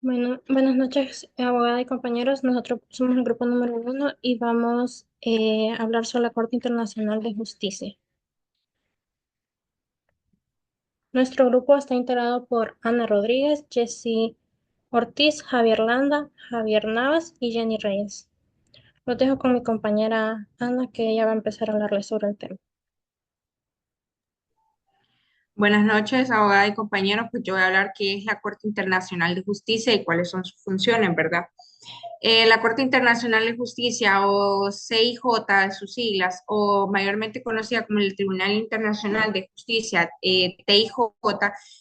Bueno, buenas noches, abogada y compañeros. Nosotros somos el grupo número uno y vamos a hablar sobre la Corte Internacional de Justicia. Nuestro grupo está integrado por Ana Rodríguez, Jessy Ortiz, Javier Landa, Javier Navas y Jenny Reyes. Lo dejo con mi compañera Ana, que ella va a empezar a hablarles sobre el tema. Buenas noches, abogada y compañeros. Pues yo voy a hablar qué es la Corte Internacional de Justicia y cuáles son sus funciones, ¿verdad? La Corte Internacional de Justicia, o CIJ, sus siglas, o mayormente conocida como el Tribunal Internacional de Justicia, TIJ,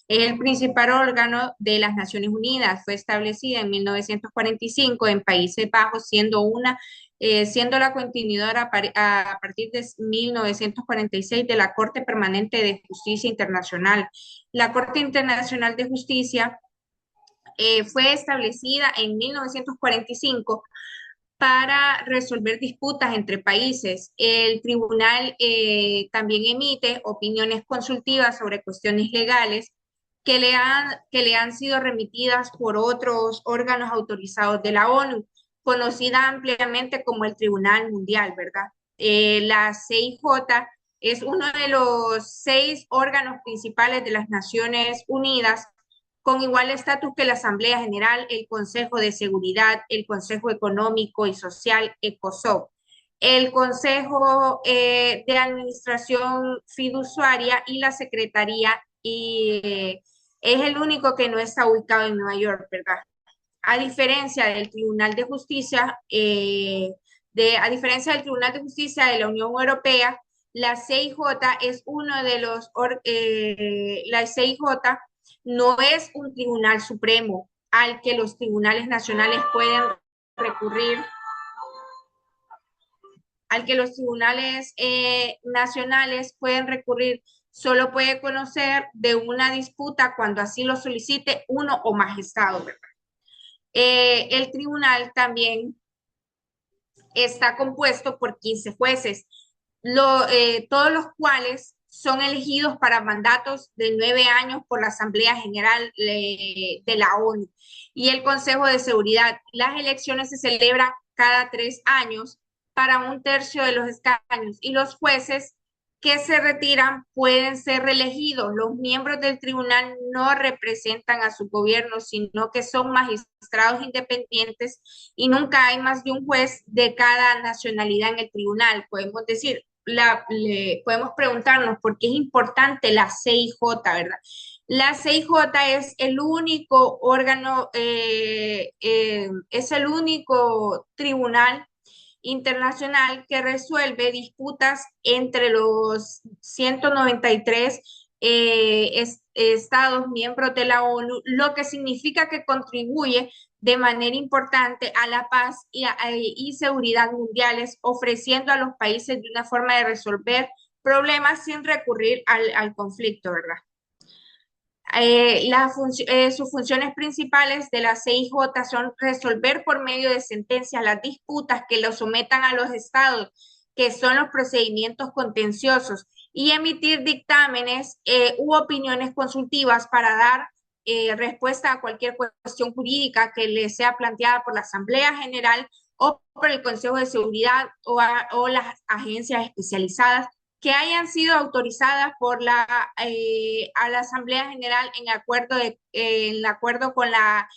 es el principal órgano de las Naciones Unidas. Fue establecida en 1945 en Países Bajos, siendo la continuadora a partir de 1946 de la Corte Permanente de Justicia Internacional. La Corte Internacional de Justicia fue establecida en 1945 para resolver disputas entre países. El tribunal también emite opiniones consultivas sobre cuestiones legales que le han sido remitidas por otros órganos autorizados de la ONU, conocida ampliamente como el Tribunal Mundial, ¿verdad? La CIJ es uno de los 6 órganos principales de las Naciones Unidas, con igual estatus que la Asamblea General, el Consejo de Seguridad, el Consejo Económico y Social, ECOSOC, el Consejo de Administración Fiduciaria y la Secretaría, y es el único que no está ubicado en Nueva York, ¿verdad? A diferencia del Tribunal de Justicia, a diferencia del Tribunal de Justicia de la Unión Europea, la CIJ es uno de la CIJ no es un tribunal supremo al que los tribunales nacionales pueden recurrir, al que los tribunales nacionales pueden recurrir. Solo puede conocer de una disputa cuando así lo solicite uno o más estados, ¿verdad? El tribunal también está compuesto por 15 jueces, todos los cuales son elegidos para mandatos de 9 años por la Asamblea General de la ONU y el Consejo de Seguridad. Las elecciones se celebran cada 3 años para un tercio de los escaños y los jueces que se retiran pueden ser reelegidos. Los miembros del tribunal no representan a su gobierno, sino que son magistrados independientes y nunca hay más de un juez de cada nacionalidad en el tribunal. Podemos decir, podemos preguntarnos por qué es importante la CIJ, ¿verdad? La CIJ es el único órgano, es el único tribunal internacional que resuelve disputas entre los 193 estados miembros de la ONU, lo que significa que contribuye de manera importante a la paz y seguridad mundiales, ofreciendo a los países de una forma de resolver problemas sin recurrir al conflicto, ¿verdad? Sus funciones principales de la CIJ son resolver por medio de sentencias las disputas que lo sometan a los estados, que son los procedimientos contenciosos, y emitir dictámenes u opiniones consultivas para dar respuesta a cualquier cuestión jurídica que le sea planteada por la Asamblea General o por el Consejo de Seguridad o las agencias especializadas que hayan sido autorizadas por a la Asamblea General en el acuerdo con la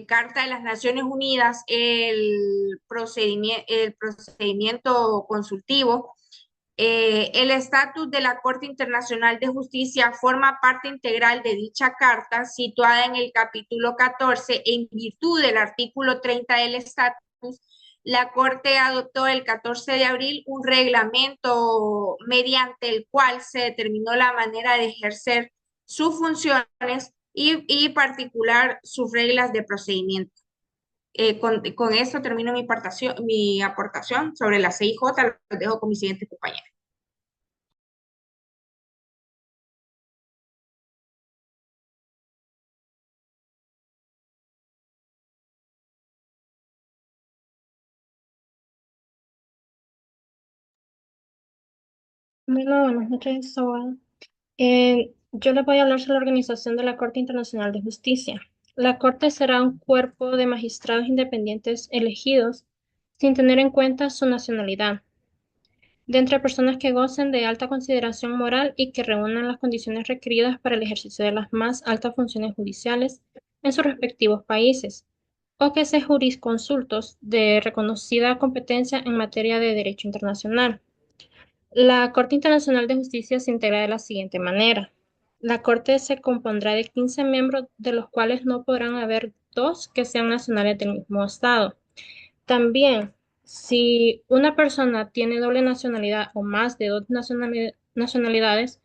Carta de las Naciones Unidas, el procedimiento consultivo. El estatus de la Corte Internacional de Justicia forma parte integral de dicha carta, situada en el capítulo 14, en virtud del artículo 30 del estatus. La Corte adoptó el 14 de abril un reglamento mediante el cual se determinó la manera de ejercer sus funciones y particular sus reglas de procedimiento. Con eso termino mi aportación sobre la CIJ. Los dejo con mi siguiente compañera. Bueno, buenas noches, abogada. Yo les voy a hablar sobre la organización de la Corte Internacional de Justicia. La Corte será un cuerpo de magistrados independientes elegidos sin tener en cuenta su nacionalidad, de entre personas que gocen de alta consideración moral y que reúnan las condiciones requeridas para el ejercicio de las más altas funciones judiciales en sus respectivos países, o que sean jurisconsultos de reconocida competencia en materia de derecho internacional. La Corte Internacional de Justicia se integra de la siguiente manera. La Corte se compondrá de 15 miembros, de los cuales no podrán haber dos que sean nacionales del mismo Estado. También, si una persona tiene doble nacionalidad o más de dos nacionalidades,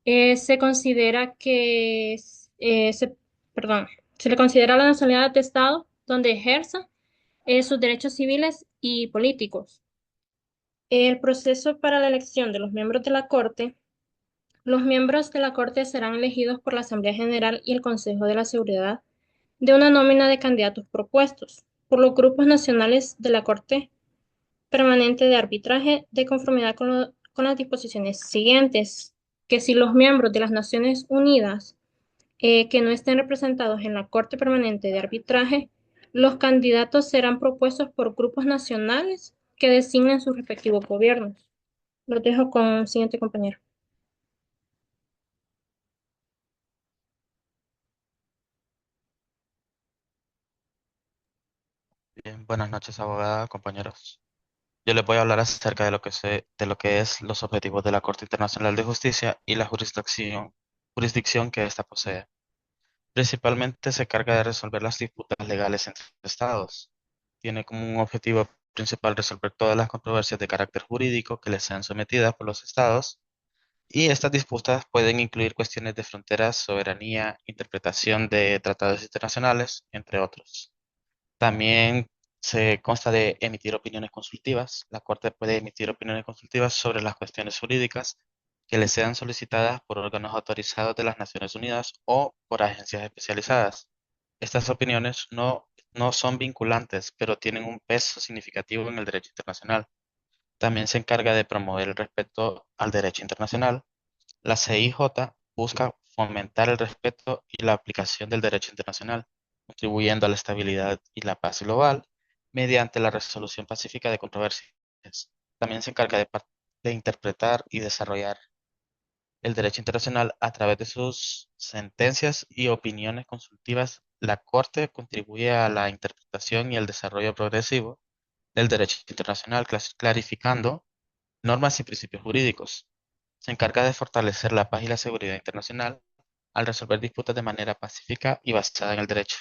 se considera que perdón, se le considera la nacionalidad de Estado donde ejerza sus derechos civiles y políticos. El proceso para la elección de los miembros de la Corte. Los miembros de la Corte serán elegidos por la Asamblea General y el Consejo de la Seguridad de una nómina de candidatos propuestos por los grupos nacionales de la Corte Permanente de Arbitraje de conformidad con las disposiciones siguientes, que si los miembros de las Naciones Unidas que no estén representados en la Corte Permanente de Arbitraje, los candidatos serán propuestos por grupos nacionales que designen sus respectivos gobiernos. Los dejo con el siguiente compañero. Bien, buenas noches, abogada, compañeros. Yo les voy a hablar acerca de de lo que es los objetivos de la Corte Internacional de Justicia y la jurisdicción que ésta posee. Principalmente se carga de resolver las disputas legales entre estados. Tiene como un objetivo principal resolver todas las controversias de carácter jurídico que les sean sometidas por los estados, y estas disputas pueden incluir cuestiones de fronteras, soberanía, interpretación de tratados internacionales, entre otros. También se consta de emitir opiniones consultivas. La Corte puede emitir opiniones consultivas sobre las cuestiones jurídicas que le sean solicitadas por órganos autorizados de las Naciones Unidas o por agencias especializadas. Estas opiniones no son vinculantes, pero tienen un peso significativo en el derecho internacional. También se encarga de promover el respeto al derecho internacional. La CIJ busca fomentar el respeto y la aplicación del derecho internacional, contribuyendo a la estabilidad y la paz global mediante la resolución pacífica de controversias. También se encarga de interpretar y desarrollar el derecho internacional a través de sus sentencias y opiniones consultivas. La Corte contribuye a la interpretación y el desarrollo progresivo del derecho internacional, clarificando normas y principios jurídicos. Se encarga de fortalecer la paz y la seguridad internacional al resolver disputas de manera pacífica y basada en el derecho.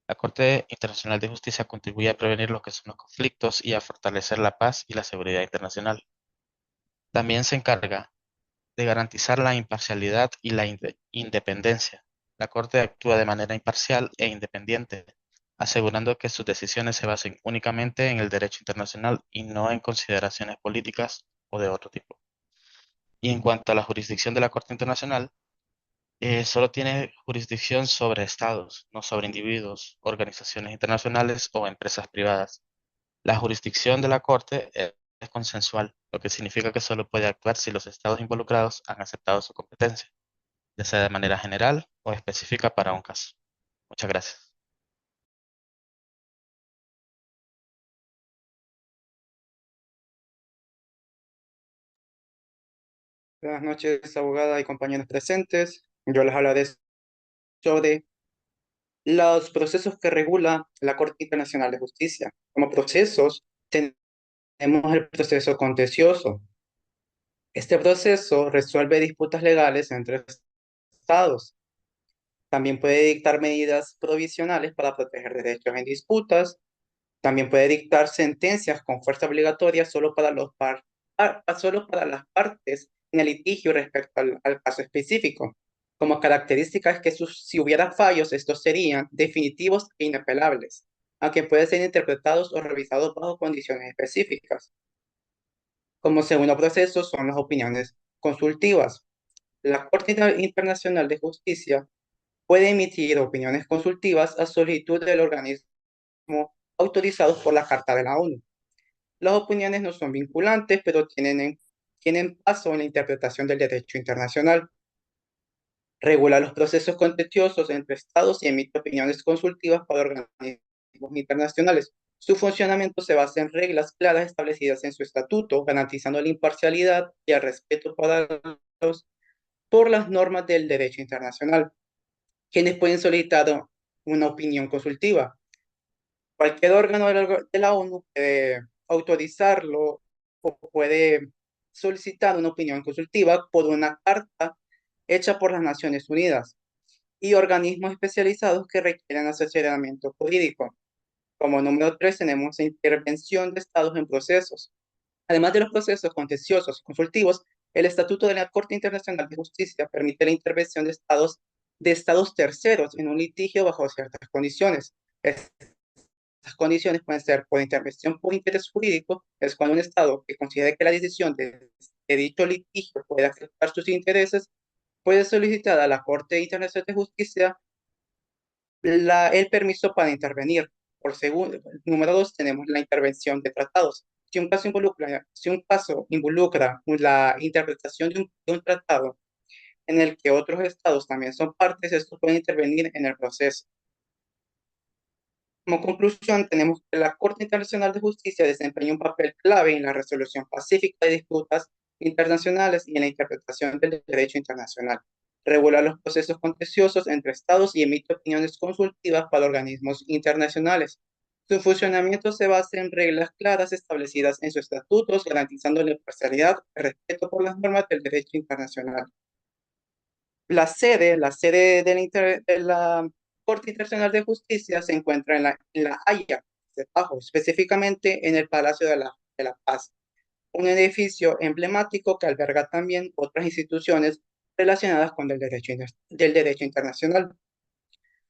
La Corte Internacional de Justicia contribuye a prevenir lo que son los conflictos y a fortalecer la paz y la seguridad internacional. También se encarga de garantizar la imparcialidad y la independencia. La Corte actúa de manera imparcial e independiente, asegurando que sus decisiones se basen únicamente en el derecho internacional y no en consideraciones políticas o de otro tipo. Y en cuanto a la jurisdicción de la Corte Internacional, solo tiene jurisdicción sobre estados, no sobre individuos, organizaciones internacionales o empresas privadas. La jurisdicción de la Corte es consensual, lo que significa que solo puede actuar si los estados involucrados han aceptado su competencia, ya sea de manera general o específica para un caso. Muchas gracias. Buenas noches, abogada y compañeros presentes. Yo les hablaré sobre los procesos que regula la Corte Internacional de Justicia. Como procesos, tenemos el proceso contencioso. Este proceso resuelve disputas legales entre estados. También puede dictar medidas provisionales para proteger derechos en disputas. También puede dictar sentencias con fuerza obligatoria solo para las partes en el litigio respecto al caso específico. Como características es que si hubiera fallos, estos serían definitivos e inapelables, aunque pueden ser interpretados o revisados bajo condiciones específicas. Como segundo proceso son las opiniones consultivas. La Corte Internacional de Justicia puede emitir opiniones consultivas a solicitud del organismo autorizados por la Carta de la ONU. Las opiniones no son vinculantes, pero tienen paso en la interpretación del derecho internacional. Regula los procesos contenciosos entre estados y emite opiniones consultivas para organismos internacionales. Su funcionamiento se basa en reglas claras establecidas en su estatuto, garantizando la imparcialidad y el respeto por las normas del derecho internacional. Quienes pueden solicitar una opinión consultiva. Cualquier órgano de la ONU puede autorizarlo o puede solicitar una opinión consultiva por una carta hecha por las Naciones Unidas y organismos especializados que requieren asesoramiento jurídico. Como número 3 tenemos intervención de estados en procesos. Además de los procesos contenciosos y consultivos, el Estatuto de la Corte Internacional de Justicia permite la intervención de estados terceros en un litigio bajo ciertas condiciones. Estas condiciones pueden ser por intervención por interés jurídico, es cuando un estado que considere que la decisión de dicho litigio puede afectar sus intereses, puede solicitar a la Corte Internacional de Justicia el permiso para intervenir. Por segundo, número 2, tenemos la intervención de tratados. Si un caso involucra la interpretación de un tratado en el que otros estados también son partes, estos pueden intervenir en el proceso. Como conclusión, tenemos que la Corte Internacional de Justicia desempeña un papel clave en la resolución pacífica de disputas internacionales y en la interpretación del derecho internacional. Regula los procesos contenciosos entre estados y emite opiniones consultivas para organismos internacionales. Su funcionamiento se basa en reglas claras establecidas en sus estatutos, garantizando la imparcialidad y respeto por las normas del derecho internacional. De la Corte Internacional de Justicia se encuentra en la Haya, de Tajo, específicamente en el Palacio de la Paz, un edificio emblemático que alberga también otras instituciones relacionadas con del derecho internacional.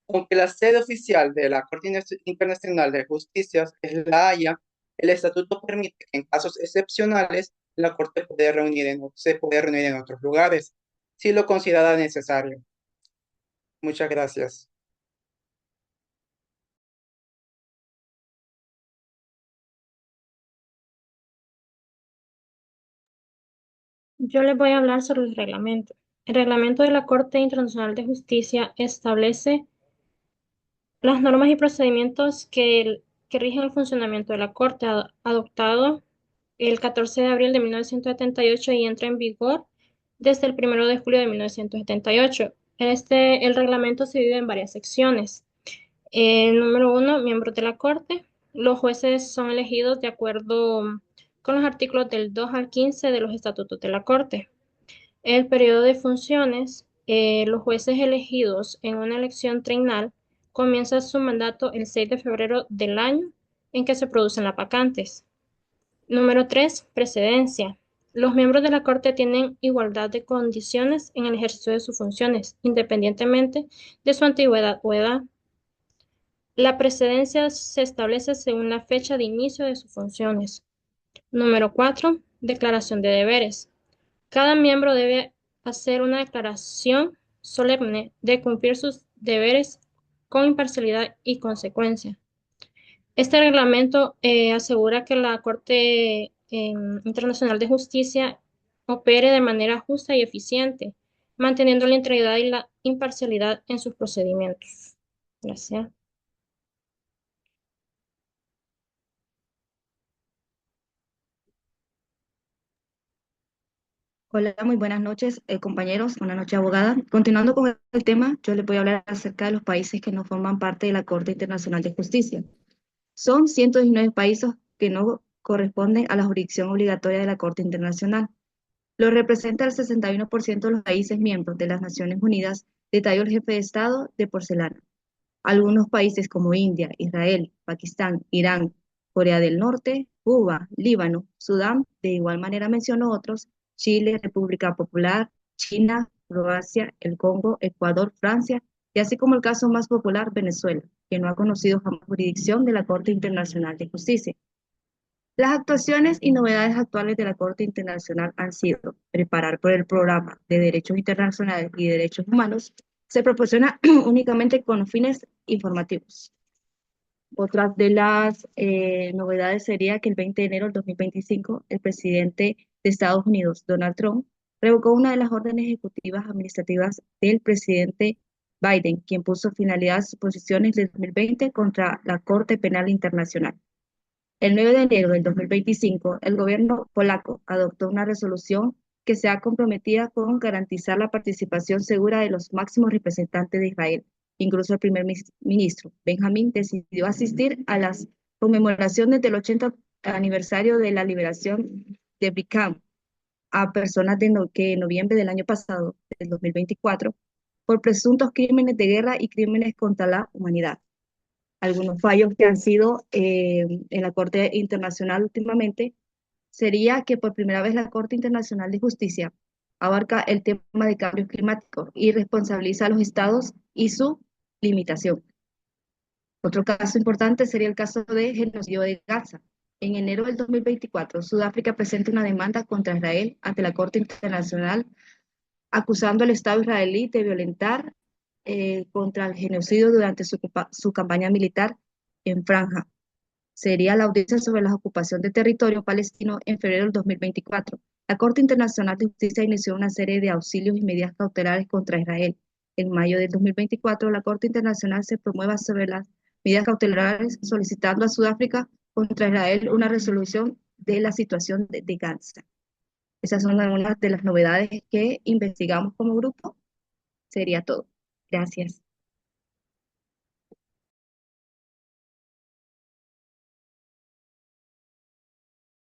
Aunque la sede oficial de la Corte Internacional de Justicia es La Haya, el estatuto permite que en casos excepcionales la Corte se puede reunir en otros lugares, si lo considera necesario. Muchas gracias. Yo les voy a hablar sobre el reglamento. El reglamento de la Corte Internacional de Justicia establece las normas y procedimientos que rigen el funcionamiento de la Corte, adoptado el 14 de abril de 1978 y entra en vigor desde el 1 de julio de 1978. El reglamento se divide en varias secciones. Número 1, miembros de la Corte. Los jueces son elegidos de acuerdo con los artículos del 2 al 15 de los estatutos de la Corte. El periodo de funciones, los jueces elegidos en una elección trienal comienza su mandato el 6 de febrero del año en que se producen las vacantes. Número 3, precedencia. Los miembros de la Corte tienen igualdad de condiciones en el ejercicio de sus funciones, independientemente de su antigüedad o edad. La precedencia se establece según la fecha de inicio de sus funciones. Número 4, declaración de deberes. Cada miembro debe hacer una declaración solemne de cumplir sus deberes con imparcialidad y consecuencia. Este reglamento asegura que la Corte Internacional de Justicia opere de manera justa y eficiente, manteniendo la integridad y la imparcialidad en sus procedimientos. Gracias. Hola, muy buenas noches, compañeros. Buenas noches, abogada. Continuando con el tema, yo les voy a hablar acerca de los países que no forman parte de la Corte Internacional de Justicia. Son 119 países que no corresponden a la jurisdicción obligatoria de la Corte Internacional. Lo representa el 61% de los países miembros de las Naciones Unidas, detalló el jefe de Estado de Porcelana. Algunos países como India, Israel, Pakistán, Irán, Corea del Norte, Cuba, Líbano, Sudán, de igual manera mencionó otros, Chile, República Popular, China, Croacia, el Congo, Ecuador, Francia, y así como el caso más popular, Venezuela, que no ha conocido jamás jurisdicción de la Corte Internacional de Justicia. Las actuaciones y novedades actuales de la Corte Internacional han sido preparar por el programa de Derechos Internacionales y Derechos Humanos, se proporciona únicamente con fines informativos. Otra de las novedades sería que el 20 de enero del 2025, el presidente de Estados Unidos, Donald Trump, revocó una de las órdenes ejecutivas administrativas del presidente Biden, quien puso finalidad a sus posiciones de 2020 contra la Corte Penal Internacional. El 9 de enero del 2025, el gobierno polaco adoptó una resolución que se ha comprometido con garantizar la participación segura de los máximos representantes de Israel. Incluso el primer ministro Benjamín decidió asistir a las conmemoraciones del 80 aniversario de la liberación de Brigham a personas que en noviembre del año pasado, del 2024, por presuntos crímenes de guerra y crímenes contra la humanidad. Algunos fallos que han sido en la Corte Internacional últimamente sería que por primera vez la Corte Internacional de Justicia abarca el tema de cambios climáticos y responsabiliza a los estados y su limitación. Otro caso importante sería el caso de genocidio de Gaza. En enero del 2024, Sudáfrica presenta una demanda contra Israel ante la Corte Internacional acusando al Estado israelí de violentar contra el genocidio durante su campaña militar en Franja. Sería la audiencia sobre la ocupación de territorio palestino en febrero del 2024. La Corte Internacional de Justicia inició una serie de auxilios y medidas cautelares contra Israel. En mayo del 2024, la Corte Internacional se promueve sobre las medidas cautelares solicitando a Sudáfrica contra Israel una resolución de la situación de Gaza. Esas son algunas de las novedades que investigamos como grupo. Sería todo. Gracias.